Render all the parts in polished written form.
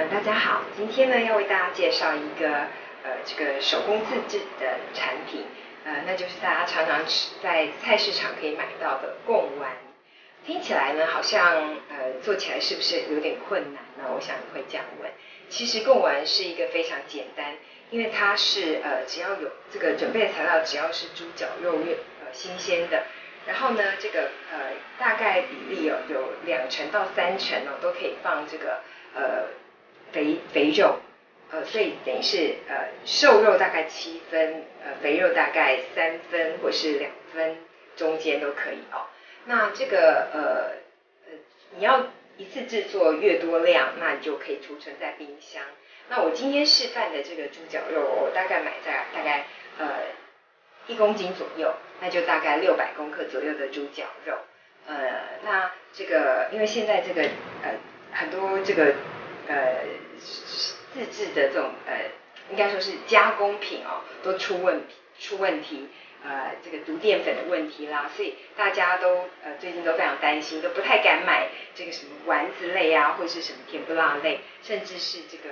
大家好，今天呢要为大家介绍一个这个手工自制的产品，那就是大家常常在菜市场可以买到的贡丸。听起来呢好像做起来是不是有点困难呢？我想你会这样问。其实贡丸是一个非常简单，因为它是只要有这个准备的材料，只要是猪脚肉新鲜的。然后呢，这个大概比例有2成到3成都可以放这个肥肉，所以等于是瘦肉大概7分，肥肉大概3分或是2分，中间都可以哦。那这个你要一次制作越多量，那你就可以储存在冰箱。那我今天示范的这个猪脚肉，我大概买在大概1公斤左右，那就大概600公克左右的猪脚肉。那这个因为现在这个很多这个自制的这种应该说是加工品都出问题，这个毒淀粉的问题啦，所以大家都最近都非常担心，都不太敢买这个什么丸子类啊，或者是什么甜不辣类，甚至是这个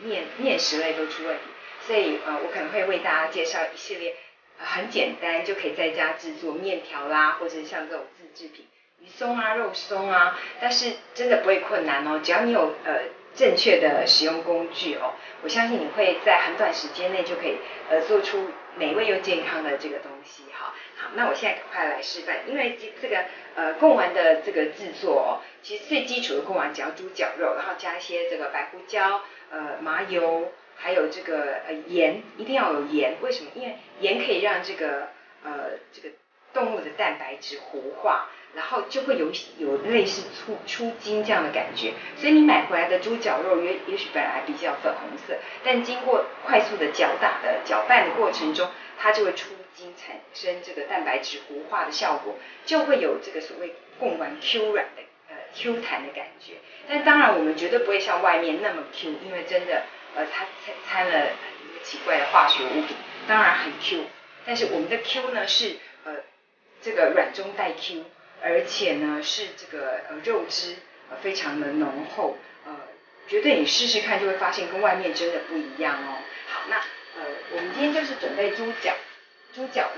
面食类都出问题。所以我可能会为大家介绍一系列很简单就可以在家制作面条啦，或者是像这种自制品鱼松啊、肉松啊，但是真的不会困难哦，只要你有正确的使用工具我相信你会在很短时间内就可以做出美味又健康的这个东西好，那我现在赶快来示范，因为这个贡丸的这个制作其实最基础的贡丸只要猪脚肉，然后加一些这个白胡椒、麻油，还有这个盐，一定要有盐。为什么？因为盐可以让这个动物的蛋白质糊化，然后就会有类似出筋这样的感觉。所以你买回来的猪脚肉也许本来比较粉红色，但经过快速的搅拌的过程中，它就会出筋，产生这个蛋白质糊化的效果，就会有这个所谓贡丸 Q 软的Q 弹的感觉。但当然我们绝对不会像外面那么 Q， 因为真的它掺了奇怪的化学物品，当然很 Q。但是我们的 Q 呢是这个软中带 Q， 而且呢是这个肉汁非常的浓厚，绝对你试试看就会发现跟外面真的不一样哦。好，那我们今天就是准备猪脚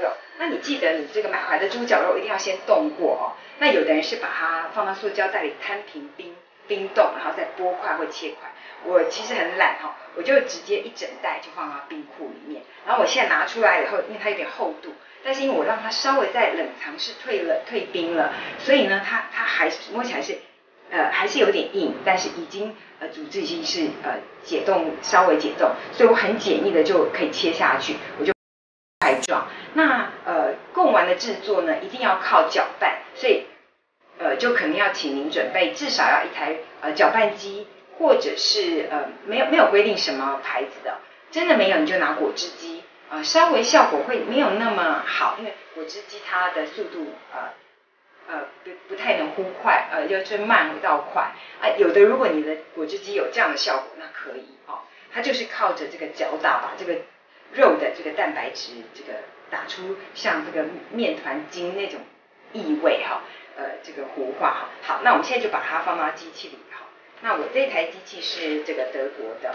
肉，那你记得你这个买回来的猪脚肉一定要先冻过那有的人是把它放到塑胶袋里摊平冰冻，然后再剥块或切块。我其实很懒我就直接一整袋就放到冰库里面，然后我现在拿出来以后，因为它有点厚度，但是因为我让它稍微在冷藏室退冰了，所以呢它还是摸起来是还是有点硬，但是已经组织已经是稍微解冻，所以我很简易的就可以切下去，我就块状。那贡丸的制作呢一定要靠搅拌，所以就可能要请您准备至少要一台搅拌机，或者是没有规定什么牌子的，真的没有你就拿果汁机稍微效果会没有那么好，因为果汁机它的速度不太能忽快，就是慢到快有的如果你的果汁机有这样的效果，那可以它就是靠着这个搅打把这个肉的这个蛋白质这个打出像这个面团筋那种异味这个糊化好，那我们现在就把它放到机器里那我这台机器是这个德国的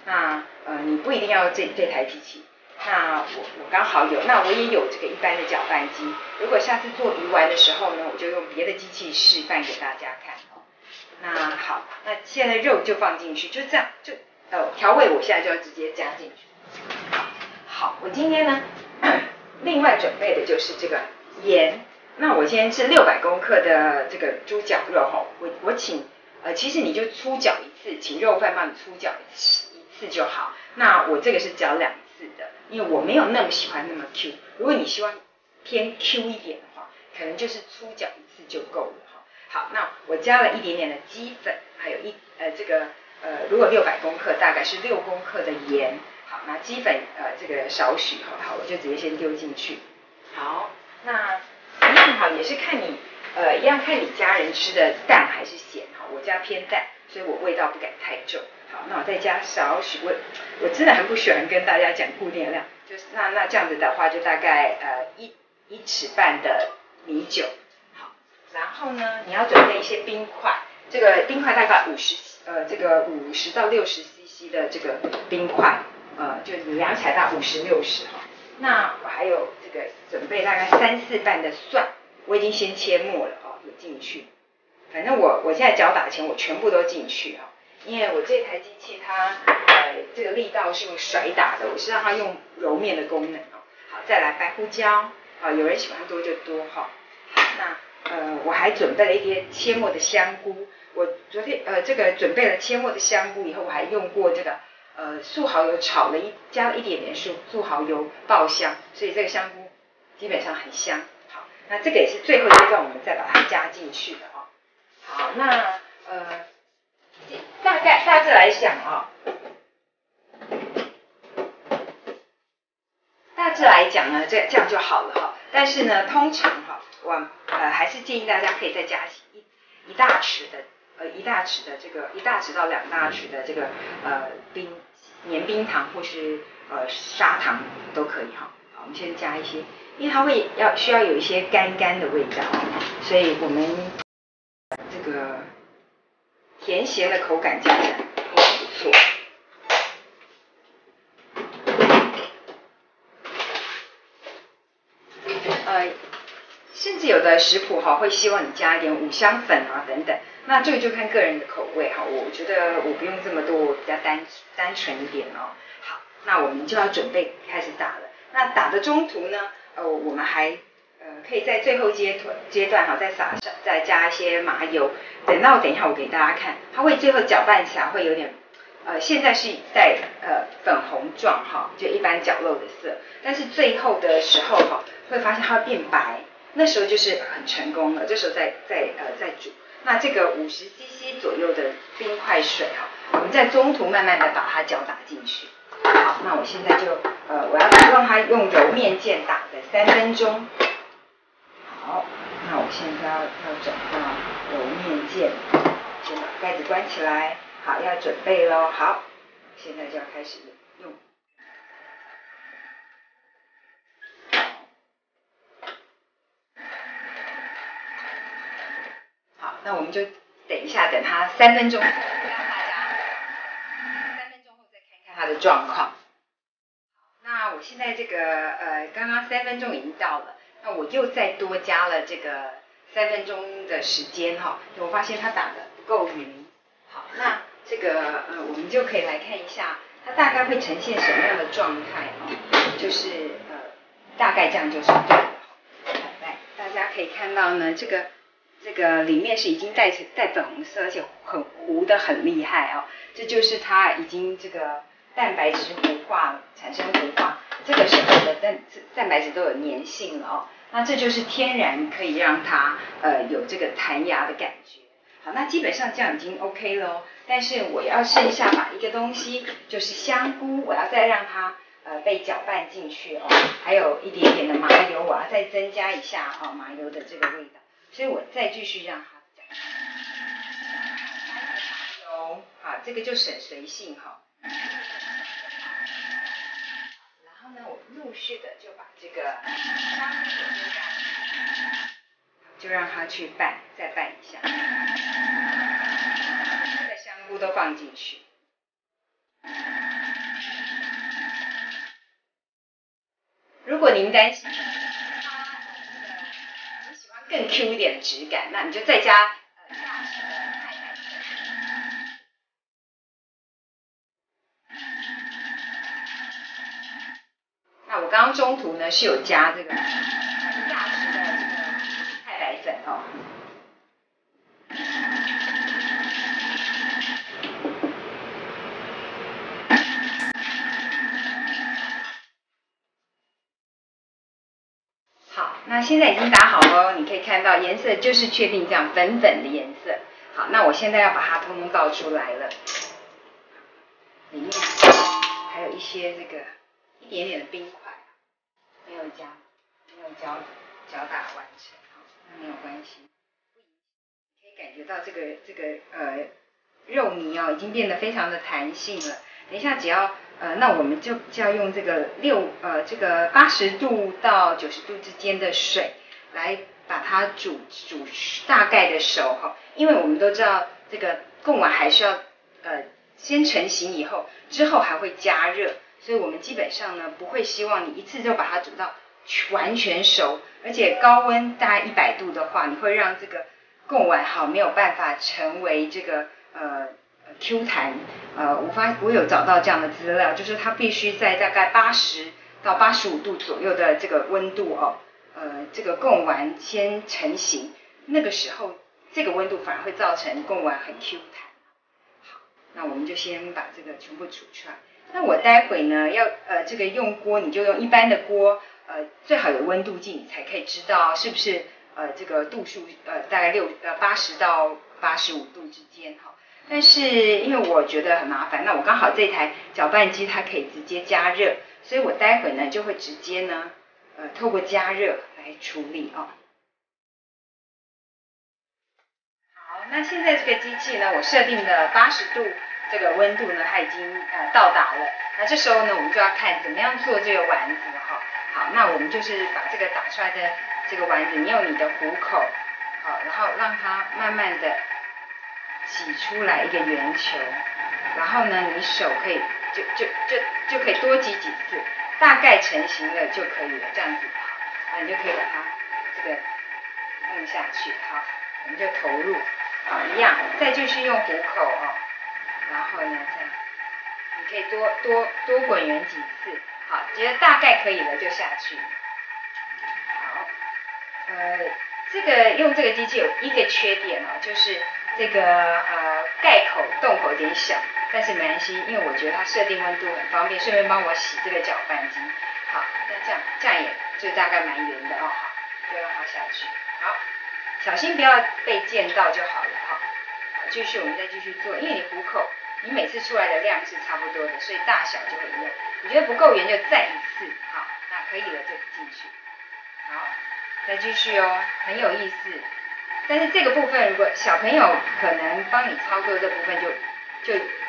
那你不一定要这台机器，那我刚好有，那我也有这个一般的搅拌机。如果下次做鱼丸的时候呢，我就用别的机器示范给大家看那好，那现在肉就放进去，就这样，就调味我现在就要直接加进去。好，我今天呢另外准备的就是这个盐。那我今天是600公克的这个猪脚肉我请其实你就粗搅一次，请肉贩帮你粗搅一次就好。那我这个是搅2次的，因为我没有那么喜欢那么 Q。如果你希望偏 Q 一点的话，可能就是粗搅一次就够了好，那我加了一点点的鸡粉，还有这个如果600公克大概是6公克的盐。好，那鸡粉这个少许好，我就直接先丢进去。好，那一样也是看你一样看你家人吃的淡还是咸我家偏淡，所以我味道不敢太重。好，那我再加少许，我真的很不喜欢跟大家讲固定的量，就是那这样子的话就大概1尺半的米酒。好，然后呢你要准备一些冰块，这个冰块大概50这个50到60cc 的这个冰块，就你量起来大概50、60哈。那我还有这个准备大概3、4瓣的蒜，我已经先切末了也进去。反正我现在搅打前我全部都进去因为我这台机器它这个力道是用甩打的，我是让它用揉面的功能好，再来白胡椒有人喜欢多就多好，那我还准备了一些切末的香菇。我昨天这个准备了切末的香菇以后，我还用过这个素蚝油炒了加了一点点素蚝油爆香，所以这个香菇基本上很香。好，那这个也是最后阶段我们再把它加进去的好，那大致来讲大致来讲呢，这样就好了但是呢，通常我还是建议大家可以再加一大匙的这个1大匙到2大匙的这个绵冰糖或是砂糖都可以好，我们先加一些，因为它需要有一些干的味道，所以我们这个甜咸的口感加起来会很不错。甚至有的食谱会希望你加一点五香粉等等，那这个就看个人的口味我觉得我不用这么多，我比较单纯一点好，那我们就要准备开始打了。那打的中途呢，我们还可以在最后阶段再加一些麻油，等一下我给大家看，它会最后搅拌起来会有点现在是带粉红状就一般绞肉的色，但是最后的时候会发现它会变白，那时候就是很成功了，这时候再煮。那这个50cc 左右的冰块水我们在中途慢慢的把它搅打进去。好，那我现在就我要让它用揉面键打的3分钟。好，那我现在要转到揉面键，先把盖子关起来。好，要准备咯。好，现在就要开始用。好，那我们就等一下，等它3分钟，让大家3分钟后再看看它的状况。那我现在这个刚刚3分钟已经到了，那我又再多加了这个3分钟的时间我发现它打得不够匀。好，那这个我们就可以来看一下它大概会呈现什么样的状态就是大概这样就是对了。来，大家可以看到呢，这个里面是已经带粉红色，而且很糊的很厉害这就是它已经这个蛋白质糊化了，产生糊化，这个时候的蛋白质都有粘性了那这就是天然可以让它有这个弹牙的感觉。好，那基本上这样已经 OK 了但是我要剩下把一个东西，就是香菇，我要再让它被搅拌进去还有一点点的麻油，我要再增加一下麻油的这个味道，所以我再继续让它搅拌。麻油，好，这个就省水性然后呢，我陆续的就把这个香菇也丢下去，就让它去再拌一下，这个香菇都放进去。如果您担心你喜欢更 Q 一点的质感，那你就再加大匙的太白粉。那我刚刚中途呢是有加这个1大匙的这个太白粉那现在已经打好了你可以看到颜色就是确定这样粉粉的颜色。好，那我现在要把它通通倒出来了，里面还有一些这个一点点的冰块没有搅打完成那没有关系，可以感觉到这个肉泥已经变得非常的弹性了。等一下只要那我们就要用这个这个80度到90度之间的水来把它煮大概的熟因为我们都知道这个贡丸还需要先成型以后，之后还会加热，所以我们基本上呢不会希望你一次就把它煮到完全熟，而且高温大概100度的话，你会让这个贡丸没有办法成为这个Q 弹。我有找到这样的资料，就是它必须在大概80到85度左右的这个温度这个贡丸先成型，那个时候这个温度反而会造成贡丸很 Q 弹。好，那我们就先把这个全部煮出来。那我待会呢要这个用锅，你就用一般的锅，最好有温度计，你才可以知道是不是这个度数大概80到85度之间哈。但是因为我觉得很麻烦，那我刚好这台搅拌机它可以直接加热，所以我待会呢就会直接呢透过加热来处理好，那现在这个机器呢，我设定的80度这个温度呢，它已经到达了。那这时候呢，我们就要看怎么样做这个丸子哈。好，那我们就是把这个打出来的这个丸子，你用你的虎口，好，然后让它慢慢的挤出来一个圆球，然后呢，你手可以就可以多挤几次，大概成型了就可以了，这样子好，你就可以把它这个弄下去，好，我们就投入。好，一样，再继续用虎口然后呢，这样，你可以多滚圆几次，好，觉得大概可以了就下去。好，这个用这个机器有一个缺点就是这个盖口洞口有点小，但是没关系，因为我觉得它设定温度很方便，顺便帮我洗这个搅拌机。好，那这样也就大概蛮圆的好，就让它下去。好。小心不要被溅到就好了继续我们再继续做，因为你虎口你每次出来的量是差不多的，所以大小就会一样。你觉得不够圆就再一次，好，那可以了就进去。好，再继续很有意思。但是这个部分如果小朋友可能帮你操作这部分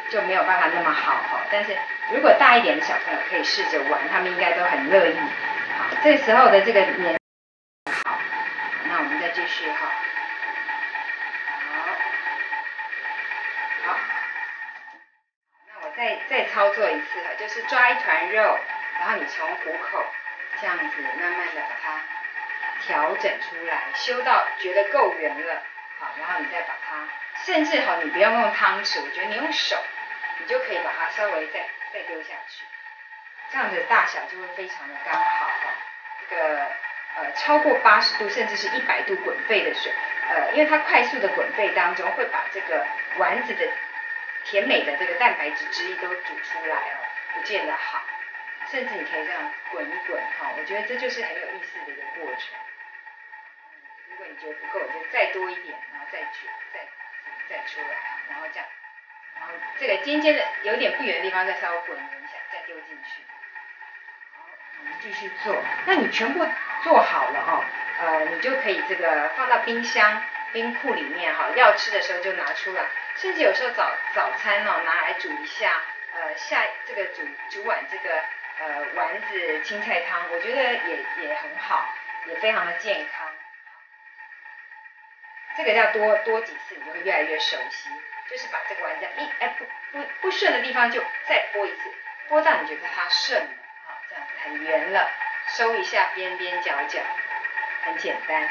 就没有办法那么好但是如果大一点的小朋友可以试着玩，他们应该都很乐意。好，这时候的这个粘那我们再继续好，那我再操作一次就是抓一团肉，然后你从虎口这样子慢慢的把它调整出来，修到觉得够圆了，好，然后你再把它，甚至你不用用汤匙，我觉得你用手，你就可以把它稍微再丢下去，这样子大小就会非常的刚好这个。超过80度甚至是100度滚沸的水，因为它快速的滚沸当中会把这个丸子的甜美的这个蛋白质汁液都煮出来不见得好，甚至你可以这样滚一滚我觉得这就是很有意思的一个过程。如果你觉得不够，就再多一点，然后再卷，再出来然后这样，然后这个尖尖的有点不圆的地方再稍微滚一下，再丢进去。我们继续做，那你全部做好了你就可以这个放到冰箱、冰库里面要吃的时候就拿出来，甚至有时候早餐拿来煮一下，下这个煮碗这个丸子青菜汤，我觉得也很好，也非常的健康。这个要多几次，你就会越来越熟悉。就是把这个丸子不顺的地方就再拨一次，拨到你觉得它顺了。这样很圆了，收一下边边角角，很简单。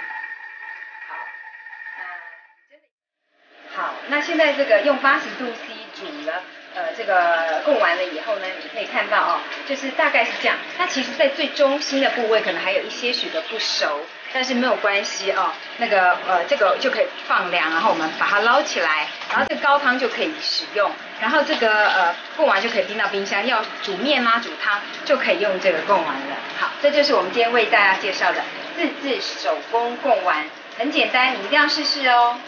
好，那现在这个用80度 C 煮了，这个贡丸了以后呢，你可以看到就是大概是这样。那其实在最中心的部位可能还有一些许的不熟，但是没有关系那个这个就可以放凉，然后我们把它捞起来，然后这个高汤就可以使用。然后这个贡丸就可以冰到冰箱，要煮面啦、煮汤就可以用这个贡丸了。好，这就是我们今天为大家介绍的自制手工贡丸，很简单，你一定要试试哦。